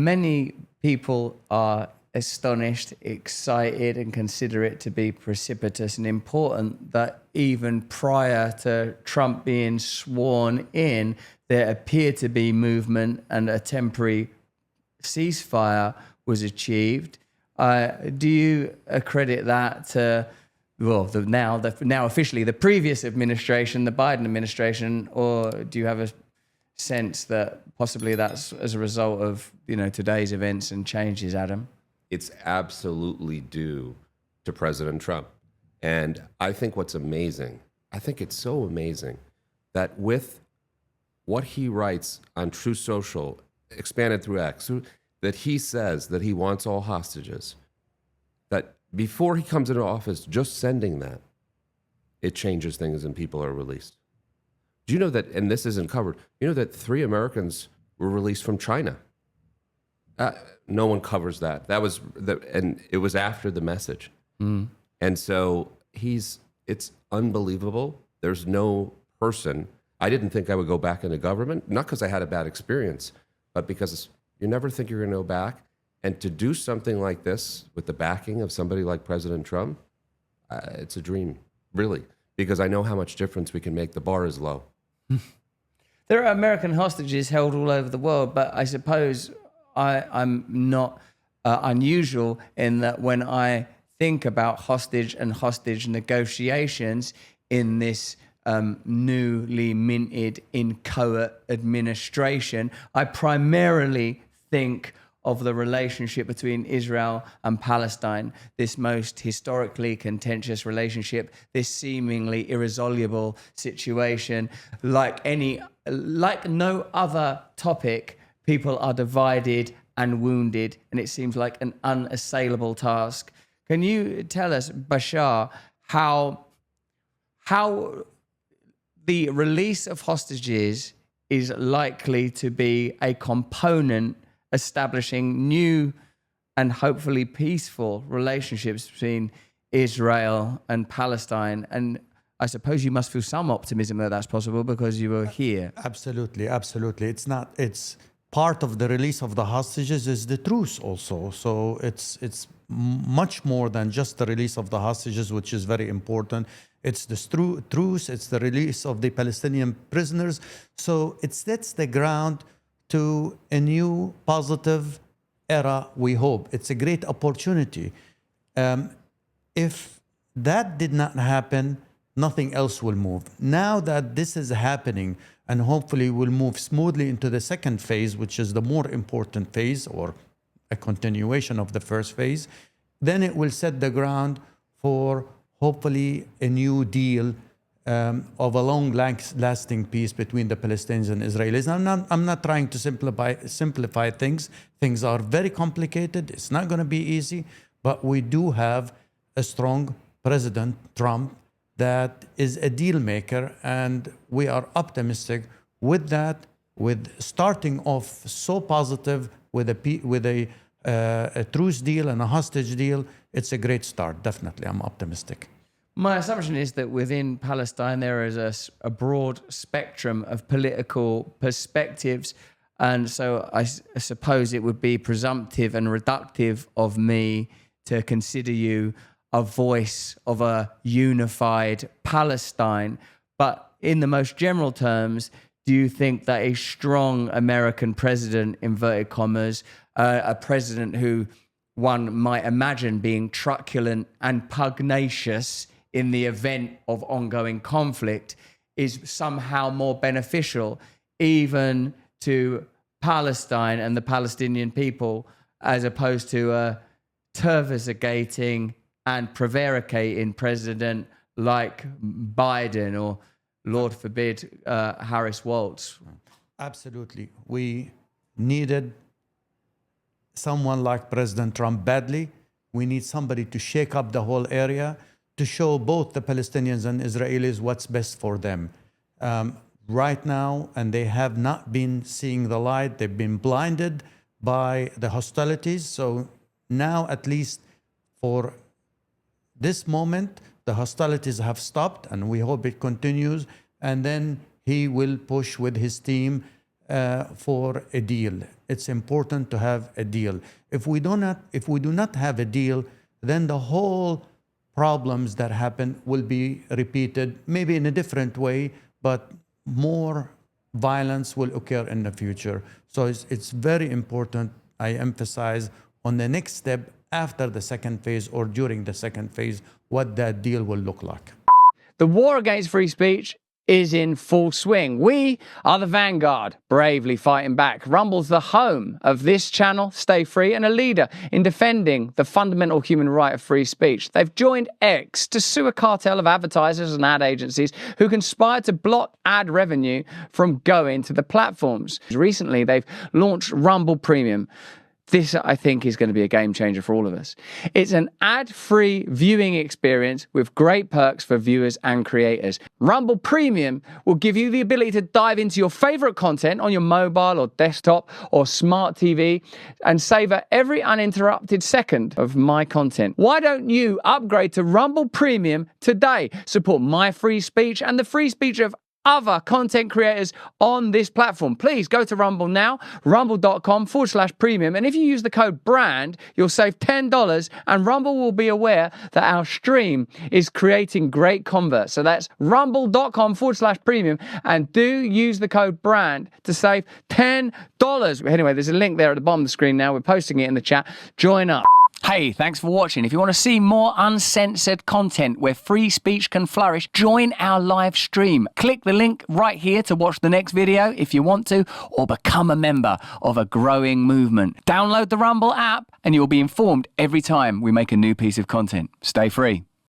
Many people are astonished, excited, and consider it to be precipitous and important that even prior to Trump being sworn in, there appeared to be movement and a temporary ceasefire was achieved. Do you accredit that to, well, now officially the previous administration, the Biden administration, or do you have a sense that possibly that's as a result of today's events and changes, Adam? It's absolutely due to President Trump. And I think what's amazing, I think it's so amazing that with what he writes on Truth Social, expanded through X, that he says that he wants all hostages, that before he comes into office, just sending that, it changes things and people are released. Do you know that, and this isn't covered, you know that 3 Americans were released from China? No one covers that. And it was after the message. And so it's unbelievable. There's no person, I didn't think I would go back into government, not because I had a bad experience, but because you never think you're going to go back. And to do something like this with the backing of somebody like President Trump, it's a dream, really, because I know how much difference we can make. The bar is low. There are American hostages held all over the world, but I suppose I'm not unusual in that when I think about hostage and hostage negotiations in this newly minted inchoate administration, I primarily think of the relationship between Israel and Palestine, this most historically contentious relationship, this seemingly irresolvable situation. Like no other topic, people are divided and wounded, and it seems like an unassailable task. Can you tell us, Bashar, how the release of hostages is likely to be a component establishing new and hopefully peaceful relationships between Israel and Palestine? And I suppose you must feel some optimism that that's possible because you were here. Absolutely. It's part of the release of the hostages is the truce also. So it's much more than just the release of the hostages, which is very important. It's the truce, it's the release of the Palestinian prisoners. So it sets the ground to a new positive era, we hope. It's a great opportunity. If that did not happen, nothing else will move. Now that this is happening, and hopefully we'll move smoothly into the second phase, which is the more important phase, or a continuation of the first phase, then it will set the ground for hopefully a new deal of a long-lasting peace between the Palestinians and Israelis. I'm not trying to simplify things. Things are very complicated. It's not going to be easy, but we do have a strong President Trump that is a deal maker, and we are optimistic with that, with starting off so positive with a truce deal and a hostage deal. It's a great start, definitely. I'm optimistic. My assumption is that within Palestine there is a broad spectrum of political perspectives, and so I suppose it would be presumptive and reductive of me to consider you a voice of a unified Palestine. But in the most general terms, do you think that a strong American president, inverted commas, a president who one might imagine being truculent and pugnacious in the event of ongoing conflict, is somehow more beneficial even to Palestine and the Palestinian people, as opposed to a tervisating and prevaricating president like Biden or, Lord forbid, Harris Waltz? Absolutely. We needed someone like President Trump badly. We need somebody to shake up the whole area, to show both the Palestinians and Israelis what's best for them. Right now, and they have not been seeing the light, they've been blinded by the hostilities. So now, at least for this moment, the hostilities have stopped, and we hope it continues. And then he will push with his team for a deal. It's important to have a deal. If we do not have a deal, then the whole problems that happen will be repeated, maybe in a different way, but more violence will occur in the future. So it's very important, I emphasize, on the next step after the second phase or during the second phase, what that deal will look like. The war against free speech is in full swing. We are the vanguard, bravely fighting back. Rumble's the home of this channel, Stay Free, and a leader in defending the fundamental human right of free speech. They've joined X to sue a cartel of advertisers and ad agencies who conspire to block ad revenue from going to the platforms. Recently, they've launched Rumble Premium. This, I think, is going to be a game changer for all of us. It's an ad-free viewing experience with great perks for viewers and creators. Rumble Premium will give you the ability to dive into your favorite content on your mobile or desktop or smart TV and savor every uninterrupted second of my content. Why don't you upgrade to Rumble Premium today? Support my free speech and the free speech of other content creators on this platform. Please go to Rumble now, rumble.com/premium. And if you use the code BRAND, you'll save $10 and Rumble will be aware that our stream is creating great converts. So that's rumble.com/premium and do use the code BRAND to save $10. Anyway, there's a link there at the bottom of the screen now. We're posting it in the chat. Join up. Hey, thanks for watching. If you want to see more uncensored content where free speech can flourish, join our live stream. Click the link right here to watch the next video if you want to, or become a member of a growing movement. Download the Rumble app and you'll be informed every time we make a new piece of content. Stay free.